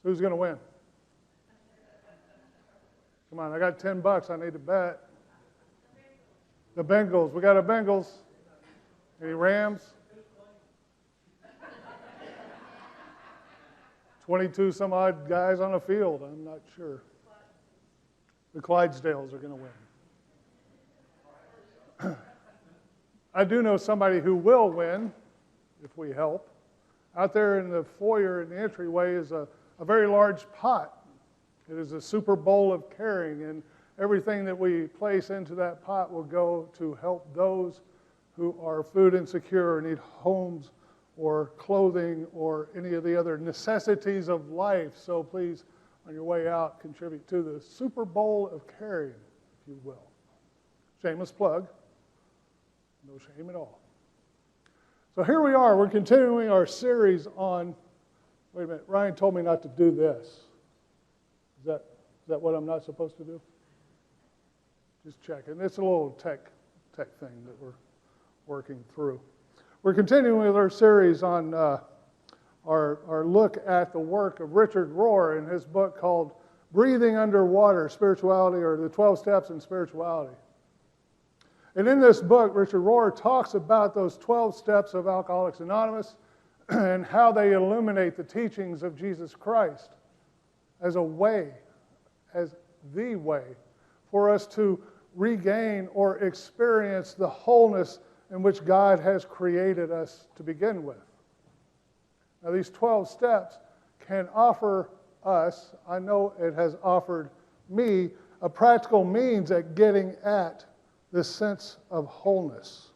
Who's going to win? Come on, I got $10 I need to bet. The Bengals. We got a Bengals. Any Rams? 22 some odd guys on the field. I'm not sure. The Clydesdales are going to win. I do know somebody who will win if we help. Out there in the foyer in the entryway is a very large pot. It is a super bowl of caring, and everything that we place into that pot will go to help those who are food insecure or need homes or clothing or any of the other necessities of life. So please, on your way out, contribute to the Super Bowl of Caring, if you will. Shameless plug. No shame at all. So here we are. We're continuing our series on, wait a minute, Ryan told me not to do this. Is that what I'm not supposed to do? Just checking. It's a little tech thing that we're working through. We're continuing with our series on our look at the work of Richard Rohr in his book called Breathing Underwater, Spirituality, or the 12 Steps in Spirituality. And in this book, Richard Rohr talks about those 12 steps of Alcoholics Anonymous and how they illuminate the teachings of Jesus Christ as a way, as the way, for us to regain or experience the wholeness in which God has created us to begin with. Now, these 12 steps can offer us, I know it has offered me, a practical means at getting at this sense of wholeness.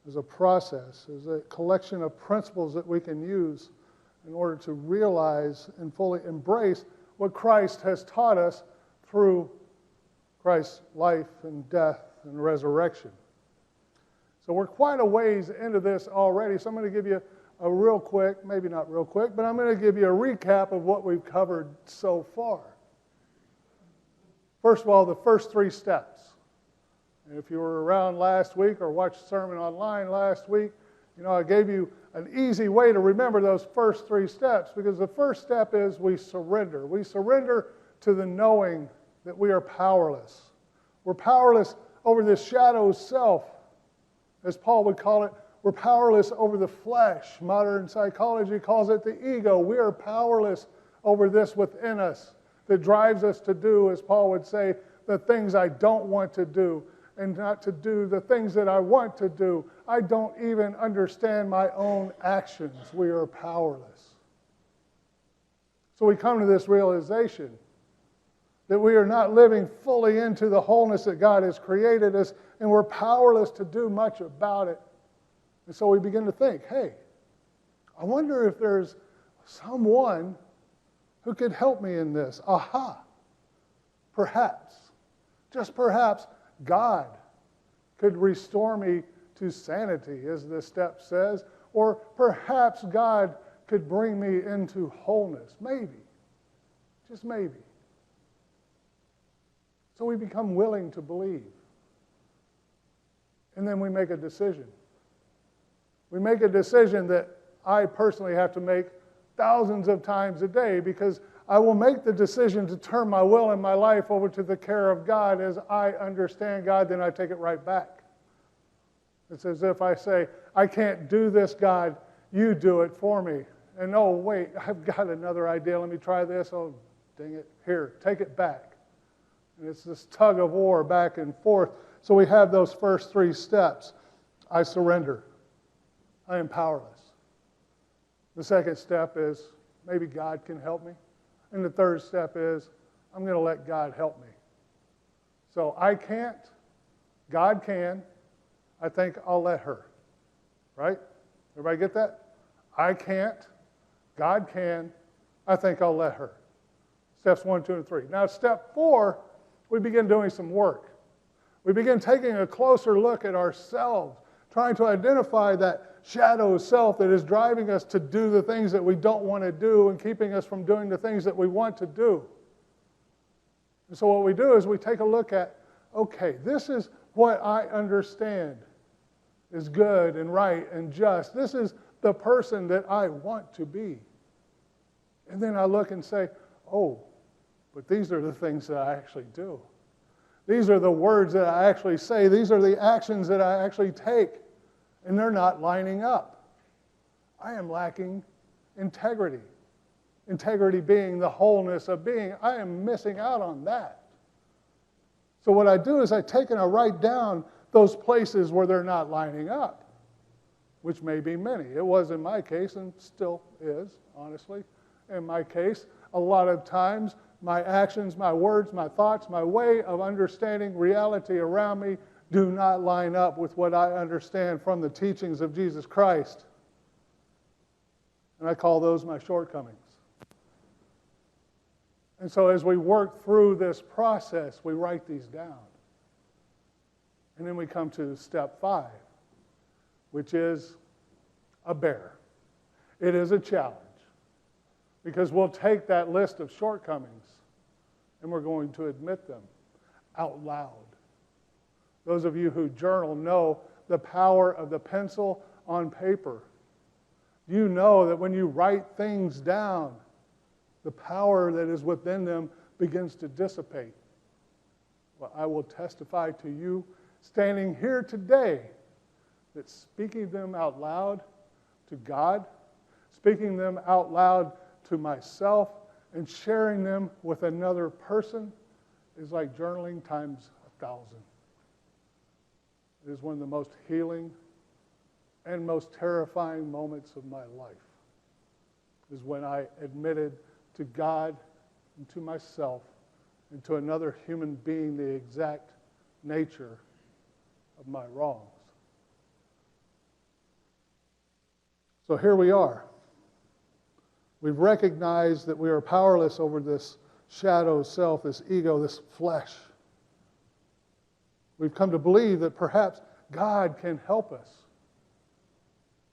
As a process, as a collection of principles that we can use in order to realize and fully embrace what Christ has taught us through Christ's life and death and resurrection. So we're quite a ways into this already, so I'm going to give you a real quick, maybe not real quick, but I'm going to give you a recap of what we've covered so far. First of all, the first 3 steps. And if you were around last week or watched the sermon online last week, you know, I gave you an easy way to remember those first 3 steps, because the first step is we surrender. We surrender to the knowing that we are powerless. We're powerless over this shadow self, as Paul would call it. We're powerless over the flesh. Modern psychology calls it the ego. We are powerless over this within us that drives us to do, as Paul would say, the things I don't want to do, and not to do the things that I want to do. I don't even understand my own actions. We are powerless. So we come to this realization that we are not living fully into the wholeness that God has created us, and we're powerless to do much about it. And so we begin to think, hey, I wonder if there's someone who could help me in this. Aha! Perhaps, just perhaps, God could restore me to sanity, as the step says, or perhaps God could bring me into wholeness. Maybe, just maybe. So we become willing to believe. And then we make a decision. We make a decision that I personally have to make thousands of times a day, because I will make the decision to turn my will and my life over to the care of God. As I understand God, then I take it right back. It's as if I say, I can't do this, God, you do it for me. And oh, wait, I've got another idea. Let me try this. Oh, dang it. Here, take it back. And it's this tug of war back and forth. So we have those first 3 steps. I surrender. I am powerless. The second step is, maybe God can help me. And the third step is, I'm going to let God help me. So I can't, God can, I think I'll let her. Right? Everybody get that? I can't, God can, I think I'll let her. Steps 1, 2, and 3. Now step 4, we begin doing some work. We begin taking a closer look at ourselves, trying to identify that shadow self that is driving us to do the things that we don't want to do and keeping us from doing the things that we want to do. And so what we do is we take a look at, okay, this is what I understand is good and right and just. This is the person that I want to be. And then I look and say, oh, but these are the things that I actually do. These are the words that I actually say. These are the actions that I actually take. And they're not lining up. I am lacking integrity. Integrity being the wholeness of being. I am missing out on that. So what I do is I take and I write down those places where they're not lining up, which may be many. It was in my case and still is, honestly. In my case, a lot of times my actions, my words, my thoughts, my way of understanding reality around me do not line up with what I understand from the teachings of Jesus Christ. And I call those my shortcomings. And so as we work through this process, we write these down. And then we come to step 5, which is a bear. It is a challenge. Because we'll take that list of shortcomings and we're going to admit them out loud. Those of you who journal know the power of the pencil on paper. You know that when you write things down, the power that is within them begins to dissipate. Well, I will testify to you standing here today that speaking them out loud to God, speaking them out loud to myself, and sharing them with another person is like journaling times 1,000. It is one of the most healing and most terrifying moments of my life, is when I admitted to God and to myself and to another human being the exact nature of my wrongs. So here we are. We've recognized that we are powerless over this shadow self, this ego, this flesh. We've come to believe that perhaps God can help us.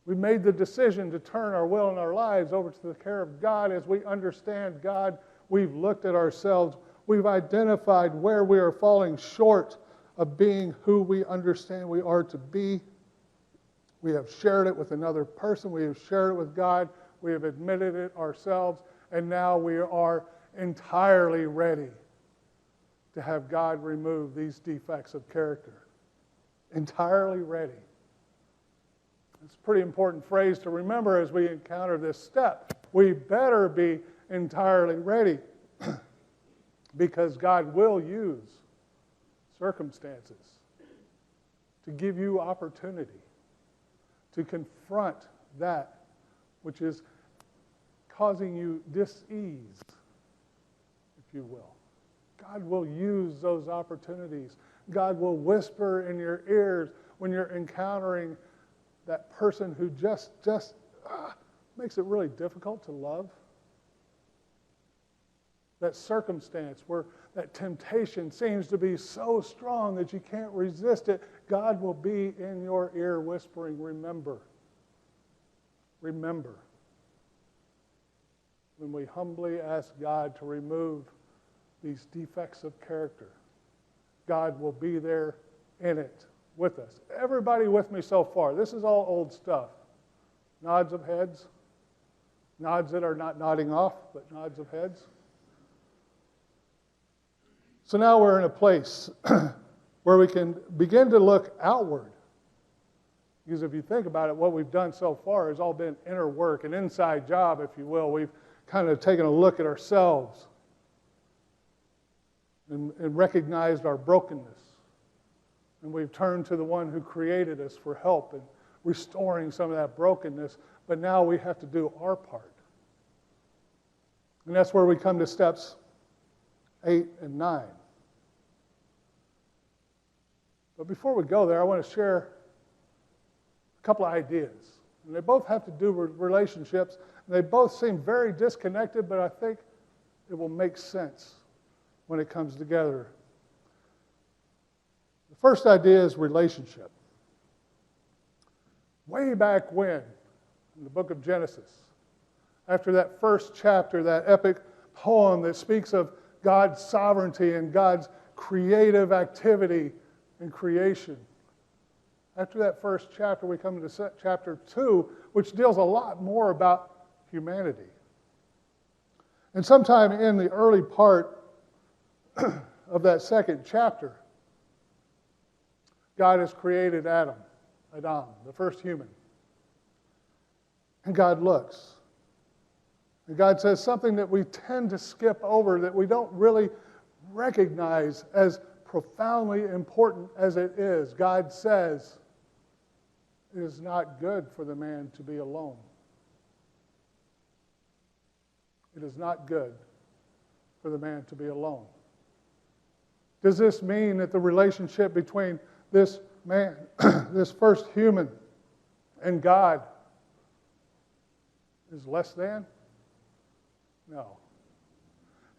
We've made the decision to turn our will and our lives over to the care of God as we understand God. We've looked at ourselves. We've identified where we are falling short of being who we understand we are to be. We have shared it with another person. We have shared it with God. We have admitted it ourselves. And now we are entirely ready to have God remove these defects of character. Entirely ready. It's a pretty important phrase to remember as we encounter this step. We better be entirely ready because God will use circumstances to give you opportunity to confront that which is causing you dis-ease, if you will. God will use those opportunities. God will whisper in your ears when you're encountering that person who just makes it really difficult to love. That circumstance where that temptation seems to be so strong that you can't resist it. God will be in your ear whispering, remember. Remember. When we humbly ask God to remove these defects of character, God will be there in it with us. Everybody with me so far? This is all old stuff. Nods of heads. Nods that are not nodding off, but nods of heads. So now we're in a place where we can begin to look outward. Because if you think about it, what we've done so far has all been inner work, an inside job, if you will. We've kind of taken a look at ourselves and recognized our brokenness. And we've turned to the one who created us for help in restoring some of that brokenness. But now we have to do our part. And that's where we come to steps 8 and 9. But before we go there, I want to share a couple of ideas. And they both have to do with relationships. And they both seem very disconnected, but I think it will make sense when it comes together. The first idea is relationship. Way back when, in the book of Genesis, after that first chapter, that epic poem that speaks of God's sovereignty and God's creative activity in creation. After that first chapter, we come to chapter 2, which deals a lot more about humanity. And sometime in the early part of that second chapter, God has created Adam, the first human. And God looks. And God says something that we tend to skip over, that we don't really recognize as profoundly important as it is. God says, it is not good for the man to be alone. It is not good for the man to be alone. Does this mean that the relationship between this man, this first human, and God is less than? No.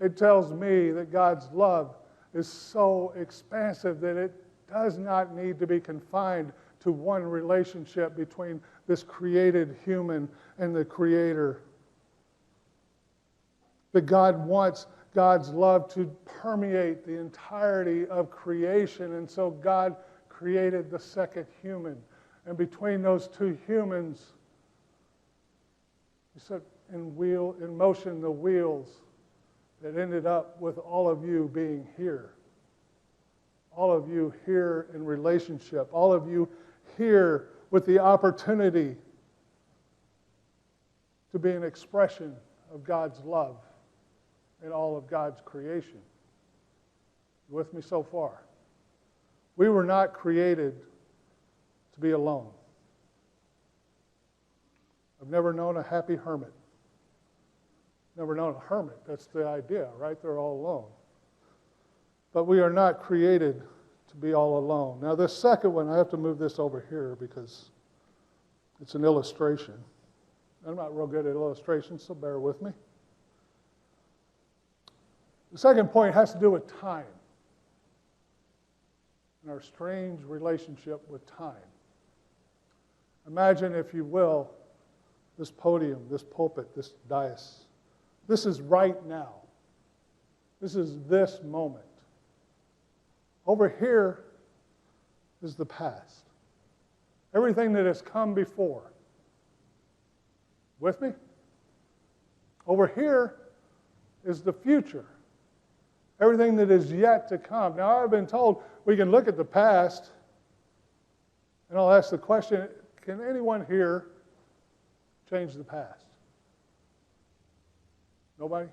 It tells me that God's love is so expansive that it does not need to be confined to one relationship between this created human and the Creator. That God wants God's love to permeate the entirety of creation, and so God created the second human. And between those two humans, He set in motion the wheels that ended up with all of you being here. All of you here in relationship. All of you here with the opportunity to be an expression of God's love in all of God's creation. You with me so far? We were not created to be alone. I've never known a happy hermit. Never known a hermit. That's the idea, right? They're all alone. But we are not created to be all alone. Now, this second one, I have to move this over here because it's an illustration. I'm not real good at illustrations, so bear with me. The second point has to do with time and our strange relationship with time. Imagine, if you will, this podium, this pulpit, this dais. This is right now. This is this moment. Over here is the past. Everything that has come before. With me? Over here is the future. Everything that is yet to come. Now, I've been told we can look at the past, and I'll ask the question, can anyone here change the past? Nobody?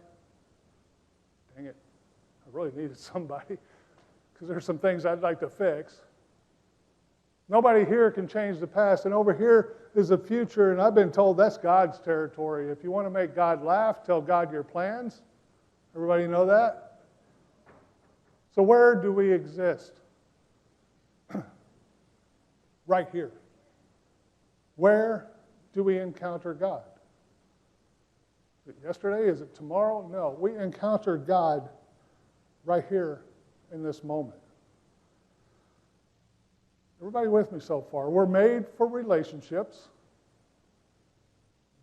Dang it. I really needed somebody, because there's some things I'd like to fix. Nobody here can change the past, and over here is the future, and I've been told that's God's territory. If you want to make God laugh, tell God your plans. Everybody know that? So where do we exist? Right here. Where do we encounter God? Is it yesterday? Is it tomorrow? No. We encounter God right here in this moment. Everybody with me so far? We're made for relationships.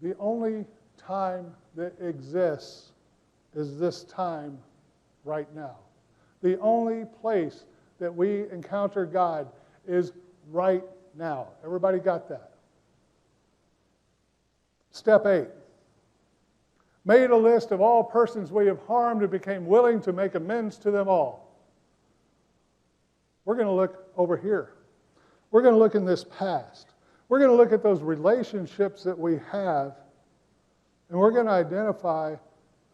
The only time that exists is this time right now. The only place that we encounter God is right now. Everybody got that? Step 8. Made a list of all persons we have harmed and became willing to make amends to them all. We're going to look over here. We're going to look in this past. We're going to look at those relationships that we have, and we're going to identify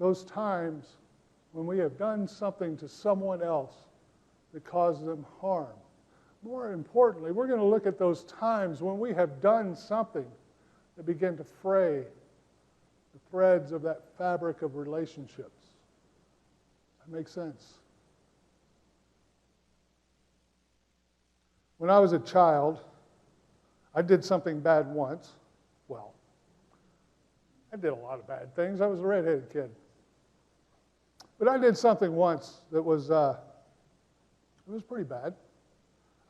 those times when we have done something to someone else that caused them harm. More importantly, we're going to look at those times when we have done something that begin to fray the threads of that fabric of relationships. That makes sense? When I was a child, I did something bad once. Well, I did a lot of bad things. I was a redheaded kid. But I did something once that was pretty bad.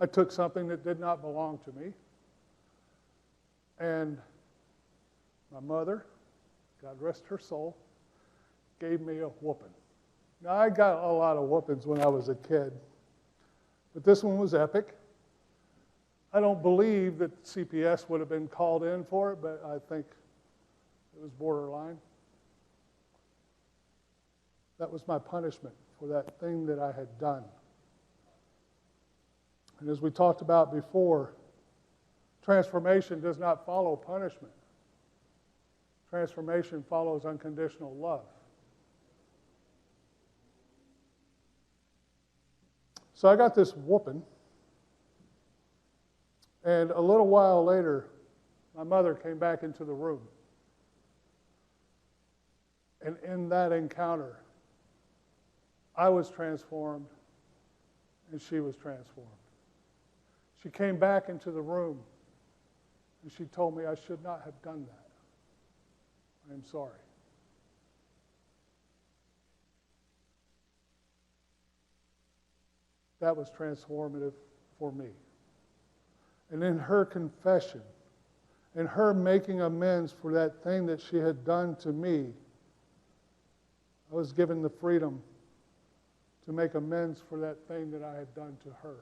I took something that did not belong to me. And my mother, God rest her soul, gave me a whooping. Now, I got a lot of whoopings when I was a kid. But this one was epic. I don't believe that CPS would have been called in for it, but I think it was borderline. That was my punishment for that thing that I had done. And as we talked about before, transformation does not follow punishment. Transformation follows unconditional love. So I got this whooping, and a little while later, my mother came back into the room. And in that encounter, I was transformed, and she was transformed. She came back into the room, and she told me I should not have done that. I am sorry. That was transformative for me. And in her confession, in her making amends for that thing that she had done to me, I was given the freedom to make amends for that thing that I had done to her.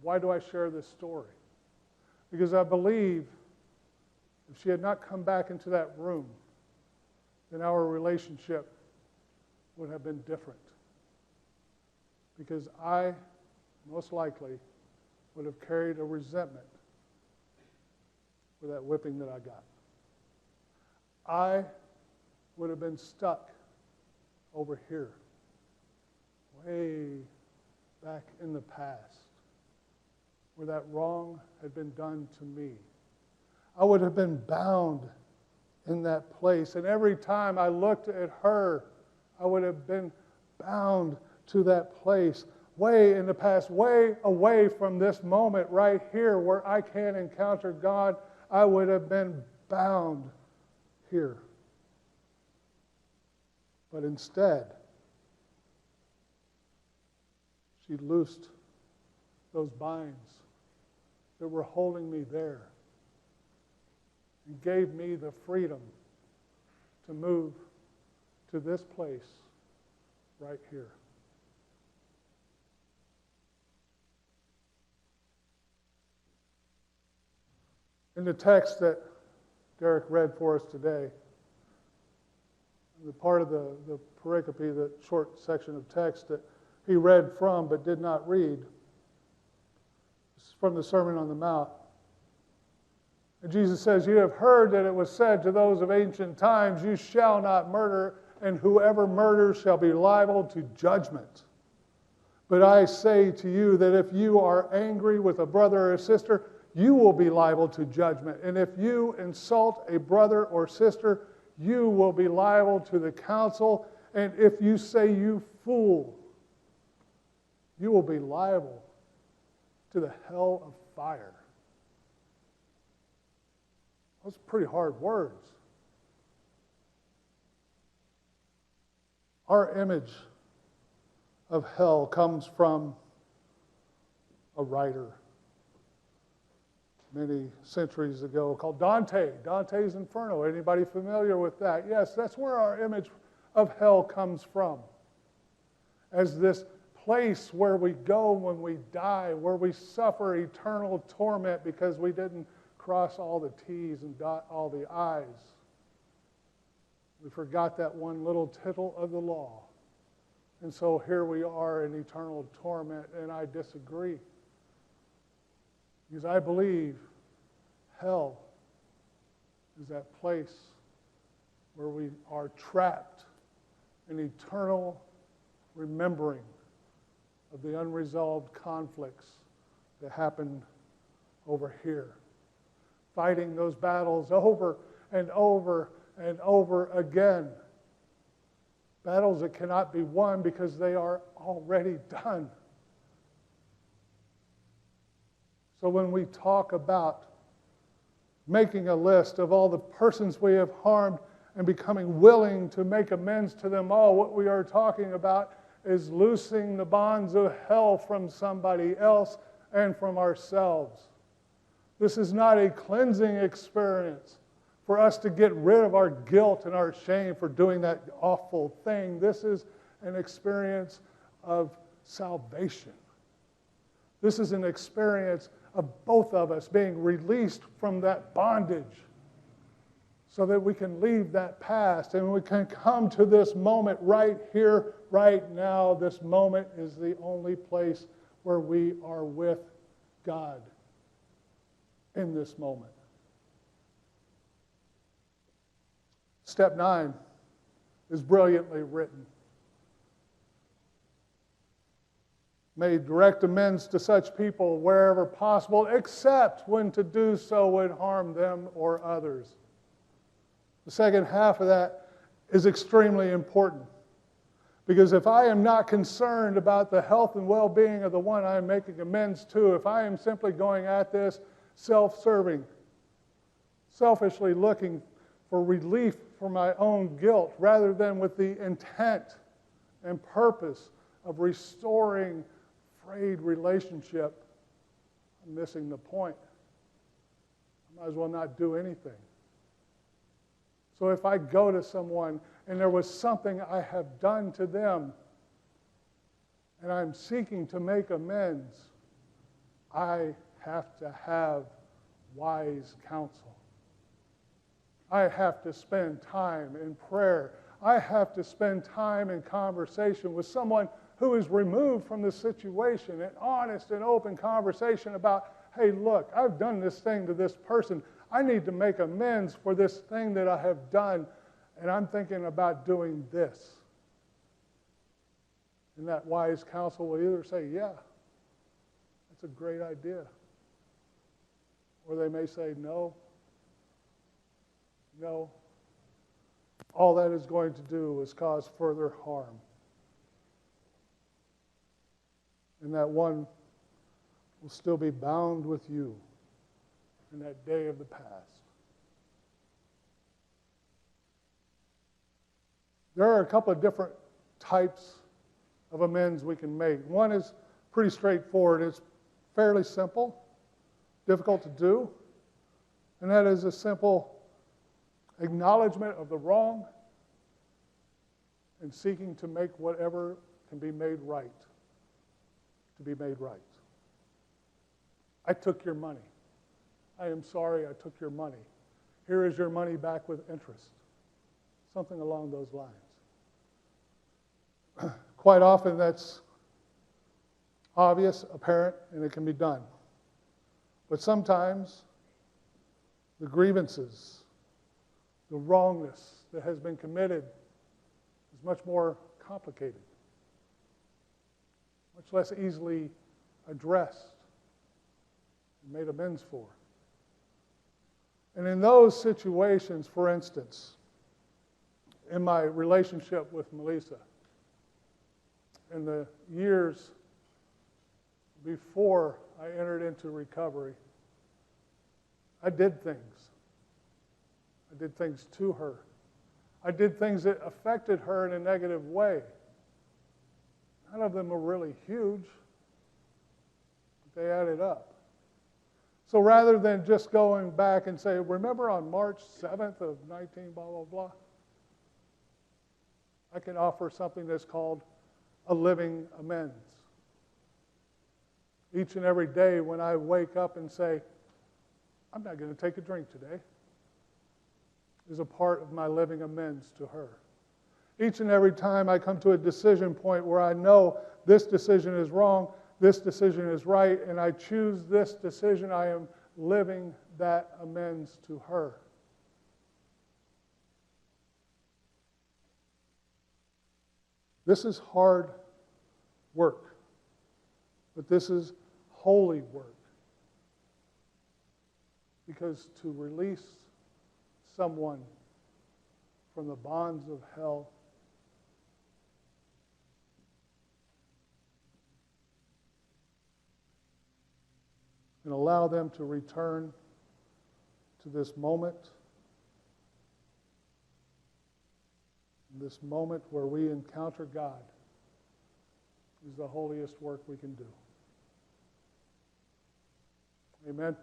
Why do I share this story? Because I believe if she had not come back into that room, then our relationship would have been different. Because I, most likely, would have carried a resentment for that whipping that I got. I would have been stuck over here, way back in the past, where that wrong had been done to me. I would have been bound in that place. And every time I looked at her, I would have been bound to that place, way in the past, way away from this moment right here where I can encounter God. I would have been bound here. But instead, she loosed those binds that were holding me there and gave me the freedom to move to this place right here. In the text that Derek read for us today, the part of the pericope, the short section of text that he read from but did not read, is from the Sermon on the Mount. And Jesus says, "You have heard that it was said to those of ancient times, 'You shall not murder, and whoever murders shall be liable to judgment.' But I say to you that if you are angry with a brother or a sister, you will be liable to judgment. And if you insult a brother or sister, you will be liable to the council. And if you say, 'You fool,' you will be liable to the hell of fire." Those are pretty hard words. Our image of hell comes from a writer many centuries ago called Dante. Dante's Inferno. Anybody familiar with that? Yes, that's where our image of hell comes from. As this place where we go when we die, where we suffer eternal torment because we didn't cross all the T's and dot all the I's. We forgot that one little tittle of the law. And so here we are in eternal torment, and I disagree. Because I believe hell is that place where we are trapped in eternal remembering of the unresolved conflicts that happened over here. Fighting those battles over and over and over again. Battles that cannot be won because they are already done. So when we talk about making a list of all the persons we have harmed and becoming willing to make amends to them all, what we are talking about is loosing the bonds of hell from somebody else and from ourselves. This is not a cleansing experience for us to get rid of our guilt and our shame for doing that awful thing. This is an experience of salvation. This is an experience of both of us being released from that bondage so that we can leave that past and we can come to this moment right here, right now. This moment is the only place where we are with God in this moment. Step 9 is brilliantly written. May direct amends to such people wherever possible, except when to do so would harm them or others. The second half of that is extremely important, because if I am not concerned about the health and well-being of the one I am making amends to, if I am simply going at this self-serving, selfishly looking for relief for my own guilt, rather than with the intent and purpose of restoring frayed relationship, I'm missing the point. I might as well not do anything. So if I go to someone and there was something I have done to them and I'm seeking to make amends, I have to have wise counsel. I have to spend time in prayer. I have to spend time in conversation with someone who is removed from the situation, an honest and open conversation about, hey, look, I've done this thing to this person. I need to make amends for this thing that I have done, and I'm thinking about doing this. And that wise counsel will either say, yeah, that's a great idea. Or they may say, no. All that is going to do is cause further harm. And that one will still be bound with you in that day of the past. There are a couple of different types of amends we can make. One is pretty straightforward. It's fairly simple, difficult to do, and that is a simple acknowledgement of the wrong and seeking to make whatever can be made right, to be made right. I took your money. I am sorry I took your money. Here is your money back with interest. Something along those lines. Quite often that's obvious, apparent, and it can be done. But sometimes the grievances, the wrongness that has been committed is much more complicated, much less easily addressed and made amends for. And in those situations, for instance, in my relationship with Melissa, in the years before I entered into recovery, I did things. I did things to her. I did things that affected her in a negative way. None of them were really huge, but they added up. So rather than just going back and say, remember on March 7th of 19, blah, blah, blah, I can offer something that's called a living amends. Each and every day when I wake up and say, I'm not going to take a drink today, is a part of my living amends to her. Each and every time I come to a decision point where I know this decision is wrong, this decision is right, and I choose this decision, I am living that amends to her. This is hard work, but this is holy work. Because to release someone from the bonds of hell and allow them to return to this moment where we encounter God is the holiest work we can do. Amen.